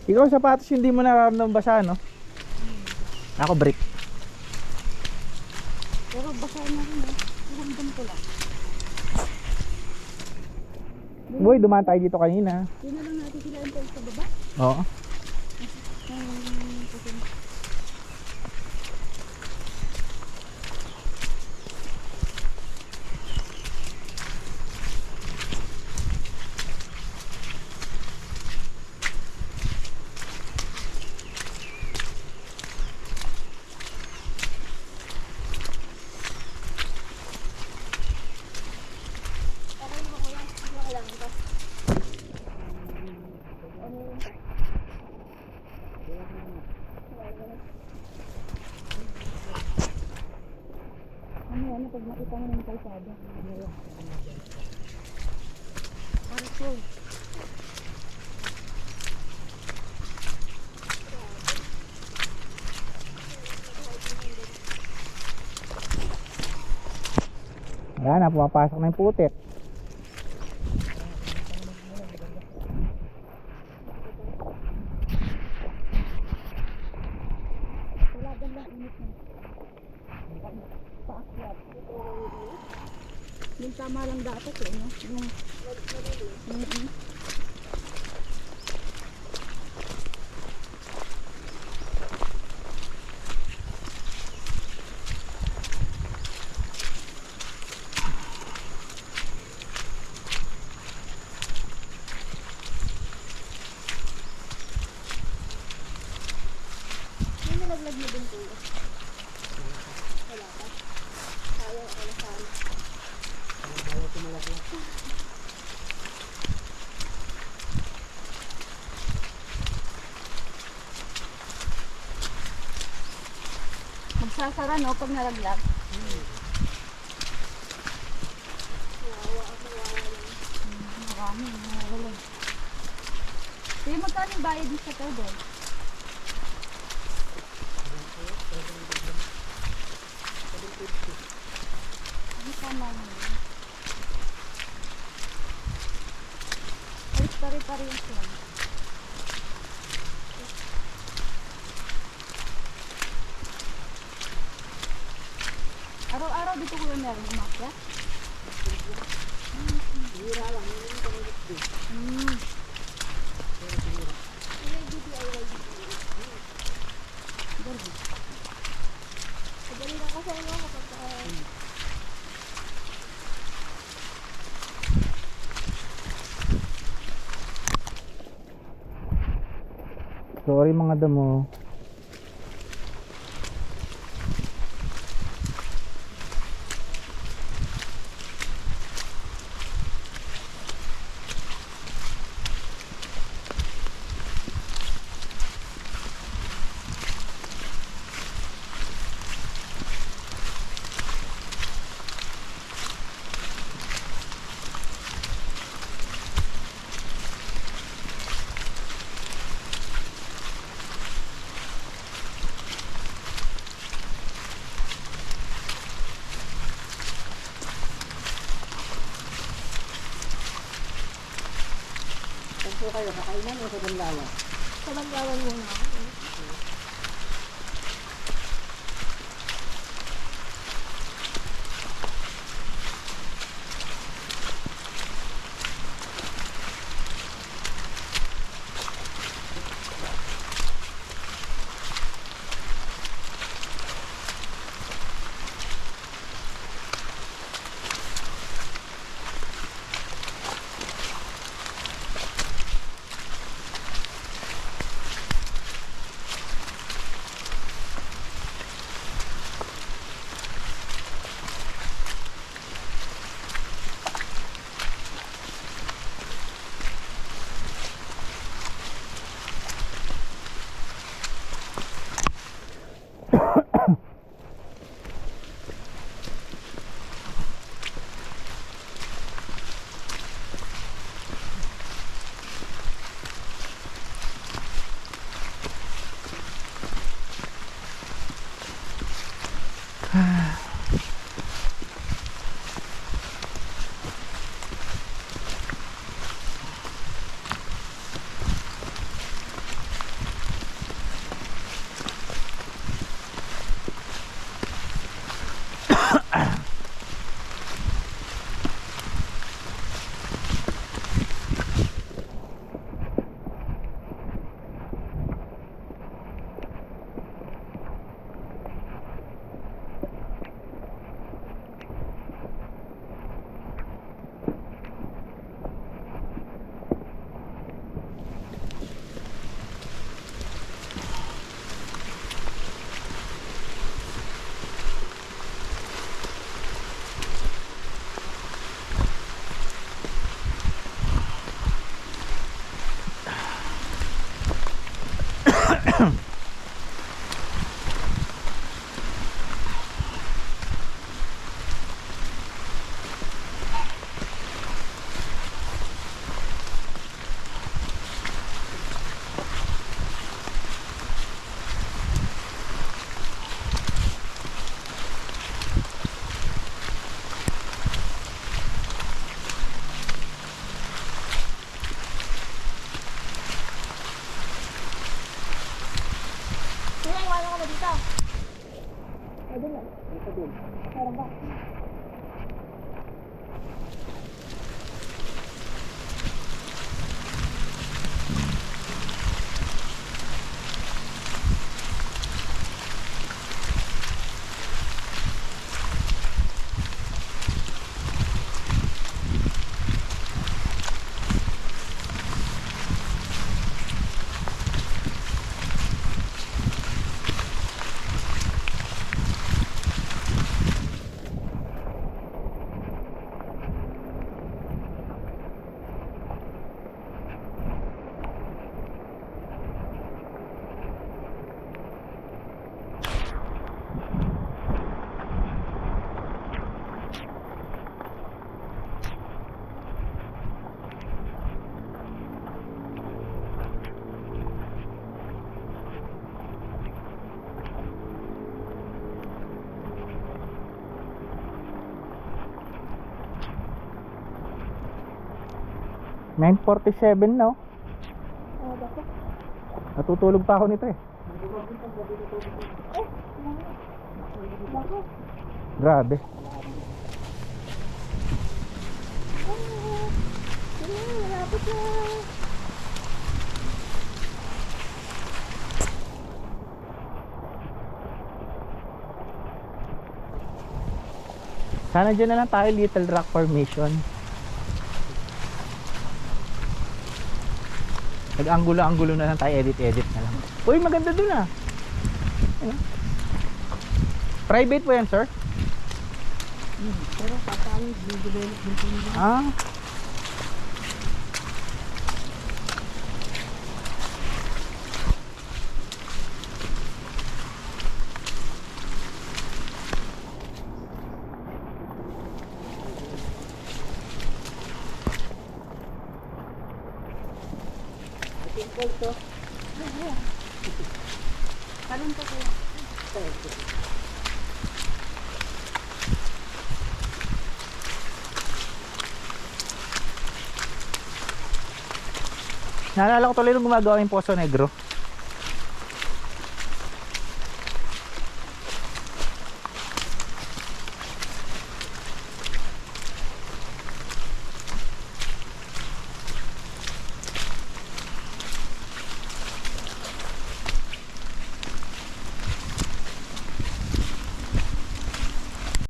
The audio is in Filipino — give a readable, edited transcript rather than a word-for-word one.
Ikaw sapatos hindi mo nararamdaman basa, no? Ako brick. Pero basa na rin eh. Ramdam ko lang. Boy, dumaan tayo dito kanina. Hindi na lang natin sila yung sa baba. Oo. Ano pag nakita mo ng kalsada? Parasol. Ayan na, pumapasok na yung putik. Talagang lang init na. Paakyat. Yung tama lang dapat eh, no? Yung yung nalaglag mo din po. Wala pa. Sayang ako na sana. Bawa tumalaglag. Magsasara no pag nalaglag. Marami, nawawala. Kaya magkano yung bayad mo sa todo? Ano tama mo yun? Ay, pare-parehas yan. Araw-araw dito ko yung meron umakya? Hira lang, yun yung pangalit din. Madali lang kasi ano kapag Sorry mga damo. Saan po kayo? Kakainan o sa Banlawan? sa Bangawan muna ako. Kuya, iwanan ko na dito. Ay, dun lang. Ito din. Meron ba? $9:47 na oh. Ano ba ito? Natutulog pa ako nito eh. Bako. Grabe. Malapit na. Sana dyan na lang tayo, Little Rock Formation. Nag-anggulo-anggulo na lang tayo, edit-edit na lang. Uy, maganda dun ah. Ayun. Private po yan, sir? Pero paano i-development nila? Ah. Simple to. Kanon ka kuya. Naalala ko tuloy nung gumagawa yung Poso Negro.